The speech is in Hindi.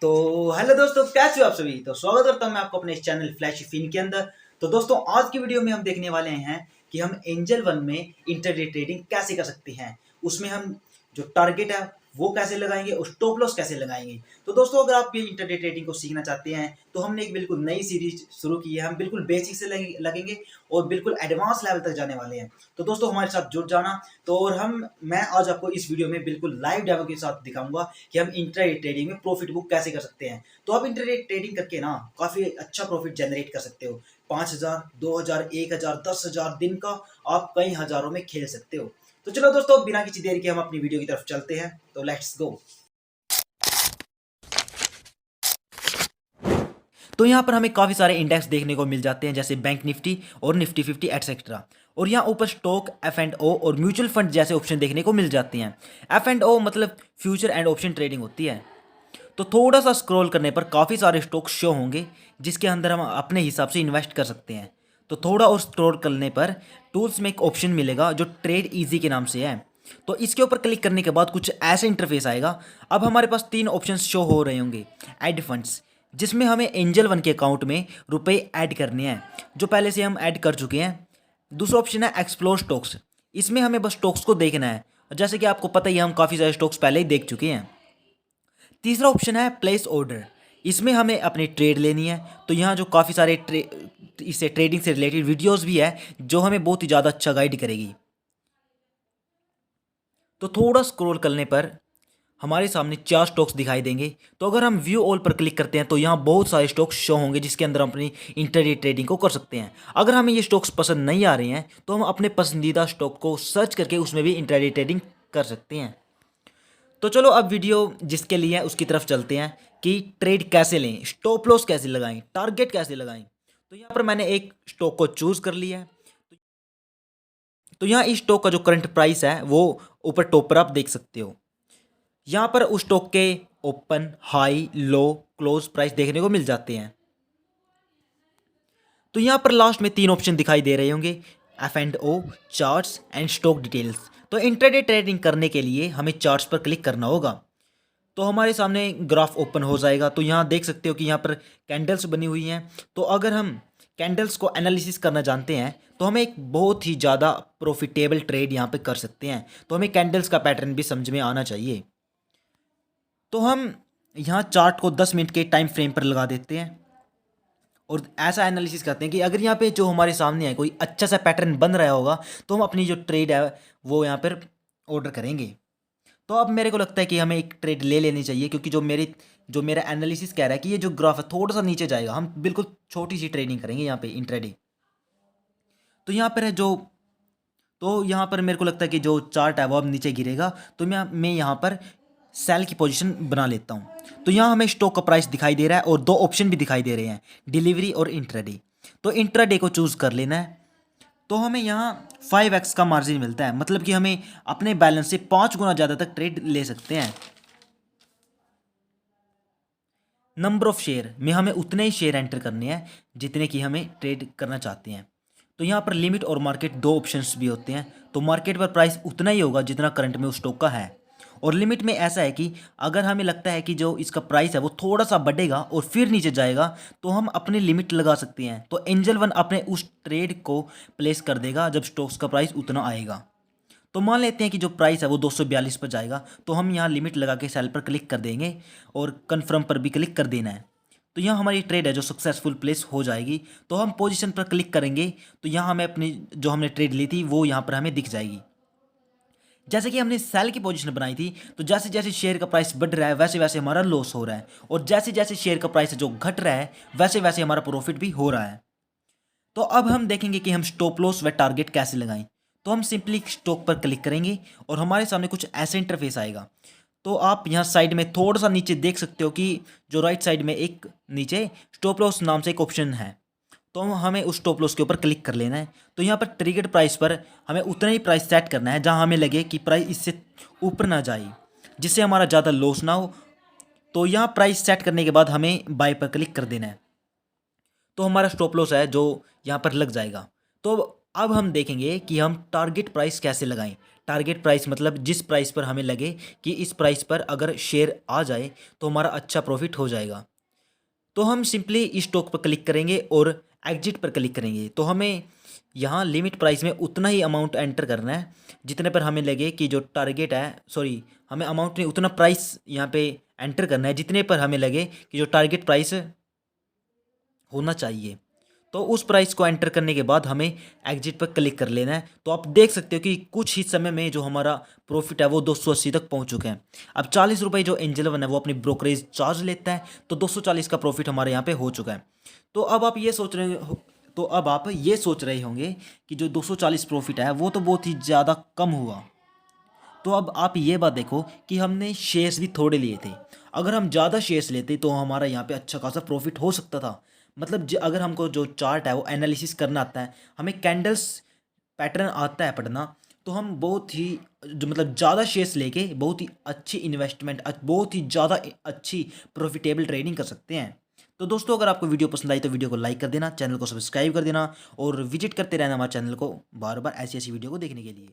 तो हेलो दोस्तों, कैसे हो आप सभी। तो स्वागत करता हूं मैं आपको अपने इस चैनल फ्लैशी फिन के अंदर। तो दोस्तों, आज की वीडियो में हम देखने वाले हैं कि हम एंजल वन में इंटरडे ट्रेडिंग कैसे कर सकते हैं। उसमें हम जो टारगेट है वो कैसे लगाएंगे और स्टॉप लॉस कैसे लगाएंगे। तो दोस्तों, अगर आप ये इंटरडे ट्रेडिंग को सीखना चाहते हैं तो हमने एक बिल्कुल नई सीरीज शुरू की है। हम बिल्कुल बेसिक से लगेंगे और बिल्कुल एडवांस लेवल तक जाने वाले हैं। तो दोस्तों, हमारे साथ जुड़ जाना। तो और मैं आज आपको इस वीडियो में बिल्कुल लाइव डेमो के साथ दिखाऊंगा कि हम इंट्राडे ट्रेडिंग में प्रॉफिट बुक कैसे कर सकते हैं। तो आप इंट्राडे ट्रेडिंग करके ना काफी अच्छा प्रॉफिट जनरेट कर सकते हो। 5,000, 2,000, 1,000, 10,000 दिन का आप कई हजारों में खेल सकते हो। तो चलो दोस्तों, बिना किसी देर के हम अपनी वीडियो की तरफ चलते हैं। तो लेट्स गो। तो यहाँ पर हमें काफ़ी सारे इंडेक्स देखने को मिल जाते हैं, जैसे बैंक निफ्टी और निफ्टी 50 एटसेट्रा। और यहाँ ऊपर स्टॉक, F&O और म्यूचुअल फंड जैसे ऑप्शन देखने को मिल जाते हैं। F&O मतलब फ्यूचर एंड ऑप्शन ट्रेडिंग होती है। तो थोड़ा सा स्क्रॉल करने पर काफ़ी सारे स्टॉक शो होंगे जिसके अंदर हम अपने हिसाब से इन्वेस्ट कर सकते हैं। तो थोड़ा और स्क्रॉल करने पर टूल्स में एक ऑप्शन मिलेगा जो ट्रेड इजी के नाम से है। तो इसके ऊपर क्लिक करने के बाद कुछ ऐसे इंटरफेस आएगा। अब हमारे पास 3 ऑप्शन शो हो रहे होंगे। ऐड फंड्स, जिसमें हमें एंजल वन के अकाउंट में रुपए ऐड करने हैं, जो पहले से हम ऐड कर चुके हैं। दूसरा ऑप्शन है एक्सप्लोर स्टॉक्स। इसमें हमें बस स्टॉक्स को देखना है, जैसे कि आपको पता ही है, हम काफ़ी सारे स्टॉक्स पहले ही देख चुके हैं। तीसरा ऑप्शन है प्लेस ऑर्डर। इसमें हमें अपनी ट्रेड लेनी है। तो यहाँ जो काफ़ी सारे इससे ट्रेडिंग से रिलेटेड वीडियोस भी है जो हमें बहुत ही ज़्यादा अच्छा गाइड करेगी। तो थोड़ा स्क्रॉल करने पर हमारे सामने 4 स्टॉक्स दिखाई देंगे। तो अगर हम व्यू ऑल पर क्लिक करते हैं तो यहाँ बहुत सारे स्टॉक्स शो होंगे जिसके अंदर हम अपनी इंटरडे ट्रेडिंग को कर सकते हैं। अगर हमें ये स्टॉक्स पसंद नहीं आ रहे हैं तो हम अपने पसंदीदा स्टॉक को सर्च करके उसमें भी इंटरडे ट्रेडिंग कर सकते हैं। तो चलो अब वीडियो जिसके लिए है उसकी तरफ चलते हैं कि ट्रेड कैसे लें, स्टॉप लॉस कैसे लगाएं, टारगेट कैसे लगाएं। तो यहाँ पर मैंने एक स्टॉक को चूज कर लिया है। तो यहाँ इस स्टॉक का जो करंट प्राइस है वो ऊपर टॉप पर आप देख सकते हो। यहाँ पर उस स्टॉक के ओपन, हाई, लो, क्लोज प्राइस देखने को मिल जाते हैं। तो यहाँ पर लास्ट में 3 ऑप्शन दिखाई दे रहे होंगे, F&O, charts and stock details. तो इंट्राडे ट्रेडिंग करने के लिए हमें चार्ट्स पर क्लिक करना होगा। तो हमारे सामने ग्राफ ओपन हो जाएगा। तो यहाँ देख सकते हो कि यहाँ पर कैंडल्स बनी हुई हैं। तो अगर हम कैंडल्स को एनालिसिस करना जानते हैं तो हमें एक बहुत ही ज़्यादा प्रॉफिटेबल ट्रेड यहाँ पे कर सकते हैं। तो हमें कैंडल्स का पैटर्न भी समझ में आना चाहिए। तो हम यहाँ चार्ट को 10 मिनट के टाइम फ्रेम पर लगा देते हैं और ऐसा एनालिसिस करते हैं कि अगर यहाँ पे जो हमारे सामने है कोई अच्छा सा पैटर्न बन रहा होगा तो हम अपनी जो ट्रेड है वो यहाँ पर ऑर्डर करेंगे। तो अब मेरे को लगता है कि हमें एक ट्रेड ले लेनी चाहिए, क्योंकि जो मेरा एनालिसिस कह रहा है कि ये जो ग्राफ है थोड़ा सा नीचे जाएगा। हम बिल्कुल छोटी सी ट्रेडिंग करेंगे यहाँ पे इंट्राडे। तो यहाँ पर है जो तो यहाँ पर मेरे को लगता है कि जो चार्ट है वो अब नीचे गिरेगा। तो मैं यहाँ पर सेल की पोजीशन बना लेता हूँ। तो यहाँ हमें स्टॉक का प्राइस दिखाई दे रहा है और 2 ऑप्शन भी दिखाई दे रहे हैं, डिलीवरी और इंट्राडे। तो इंट्राडे को चूज़ कर लेना है। तो हमें यहाँ 5x का मार्जिन मिलता है, मतलब कि हमें अपने बैलेंस से 5 गुना ज़्यादा तक ट्रेड ले सकते हैं। नंबर ऑफ शेयर में हमें उतने ही शेयर एंटर करने हैं जितने की हमें ट्रेड करना चाहते हैं। तो यहाँ पर लिमिट और मार्केट 2 ऑप्शंस भी होते हैं। तो मार्केट पर प्राइस उतना ही होगा जितना करंट में उस स्टॉक का है। और लिमिट में ऐसा है कि अगर हमें लगता है कि जो इसका प्राइस है वो थोड़ा सा बढ़ेगा और फिर नीचे जाएगा तो हम अपनी लिमिट लगा सकते हैं। तो एंजल वन अपने उस ट्रेड को प्लेस कर देगा जब स्टॉक्स का प्राइस उतना आएगा। तो मान लेते हैं कि जो प्राइस है वो 242 पर जाएगा। तो हम यहाँ लिमिट लगा के सेल पर क्लिक कर देंगे और कन्फर्म पर भी क्लिक कर देना है। तो यहाँ हमारी ट्रेड है जो सक्सेसफुल प्लेस हो जाएगी। तो हम पोजीशन पर क्लिक करेंगे तो यहाँ हमें अपनी जो हमने ट्रेड ली थी वो यहाँ पर हमें दिख जाएगी। जैसे कि हमने सेल की पोजीशन बनाई थी, तो जैसे जैसे शेयर का प्राइस बढ़ रहा है वैसे वैसे हमारा लॉस हो रहा है, और जैसे जैसे शेयर का प्राइस जो घट रहा है वैसे वैसे हमारा प्रॉफिट भी हो रहा है। तो अब हम देखेंगे कि हम स्टॉप लॉस व टारगेट कैसे लगाएं। तो हम सिंपली स्टॉक पर क्लिक करेंगे और हमारे सामने कुछ ऐसे इंटरफेस आएगा। तो आप यहाँ साइड में थोड़ा सा नीचे देख सकते हो कि जो राइट साइड में एक नीचे स्टॉप लॉस नाम से एक ऑप्शन है। तो हमें उस स्टॉप लॉस के ऊपर क्लिक कर लेना है। तो यहाँ पर ट्रिगर्ड प्राइस पर हमें उतना ही प्राइस सेट करना है जहाँ हमें लगे कि प्राइस इससे ऊपर ना जाए, जिससे हमारा ज़्यादा लॉस ना हो। तो यहाँ प्राइस सेट करने के बाद हमें बाय पर क्लिक कर देना है। तो हमारा स्टॉप लॉस है जो यहाँ पर लग जाएगा। तो अब हम देखेंगे कि हम टारगेट प्राइस कैसे लगाएं। टारगेट प्राइस मतलब जिस प्राइस पर हमें लगे कि इस प्राइस पर अगर शेयर आ जाए तो हमारा अच्छा प्रॉफिट हो जाएगा, तो हम सिंपली इस स्टॉक पर क्लिक करेंगे और एग्जिट पर क्लिक करेंगे। तो हमें यहाँ लिमिट प्राइस में उतना ही अमाउंट एंटर करना है जितने पर हमें लगे कि जो टारगेट है, सॉरी हमें अमाउंट नहीं, उतना प्राइस यहाँ पे एंटर करना है जितने पर हमें लगे कि जो टारगेट प्राइस होना चाहिए। तो उस प्राइस को एंटर करने के बाद हमें एग्जिट पर क्लिक कर लेना है। तो आप देख सकते हो कि कुछ ही समय में जो हमारा प्रॉफिट है वो 280 तक पहुंच चुके हैं। अब 40 रुपये जो एंजल वन है वो अपनी ब्रोकरेज चार्ज लेता है, तो 240 का प्रॉफिट हमारे यहाँ पे हो चुका है। तो अब आप ये सोच रहे हो, तो अब आप ये सोच रहे होंगे कि जो 240 प्रॉफिट है वो तो बहुत ही ज़्यादा कम हुआ। तो अब आप ये बात देखो कि हमने शेयर्स भी थोड़े लिए थे, अगर हम ज़्यादा शेयर्स लेते तो हमारा यहाँ पे अच्छा खासा प्रॉफिट हो सकता था। मतलब अगर हमको जो चार्ट है वो एनालिसिस करना आता है, हमें कैंडल्स पैटर्न आता है पढ़ना, तो हम बहुत ही जो मतलब ज़्यादा शेयर्स लेके बहुत ही अच्छी इन्वेस्टमेंट, बहुत ही ज़्यादा अच्छी प्रॉफिटेबल ट्रेडिंग कर सकते हैं। तो दोस्तों अगर आपको वीडियो पसंद आई तो वीडियो को लाइक कर देना, चैनल को सब्सक्राइब कर देना और विजिट करते रहना हमारे चैनल को बार बार ऐसी ऐसी वीडियो को देखने के लिए।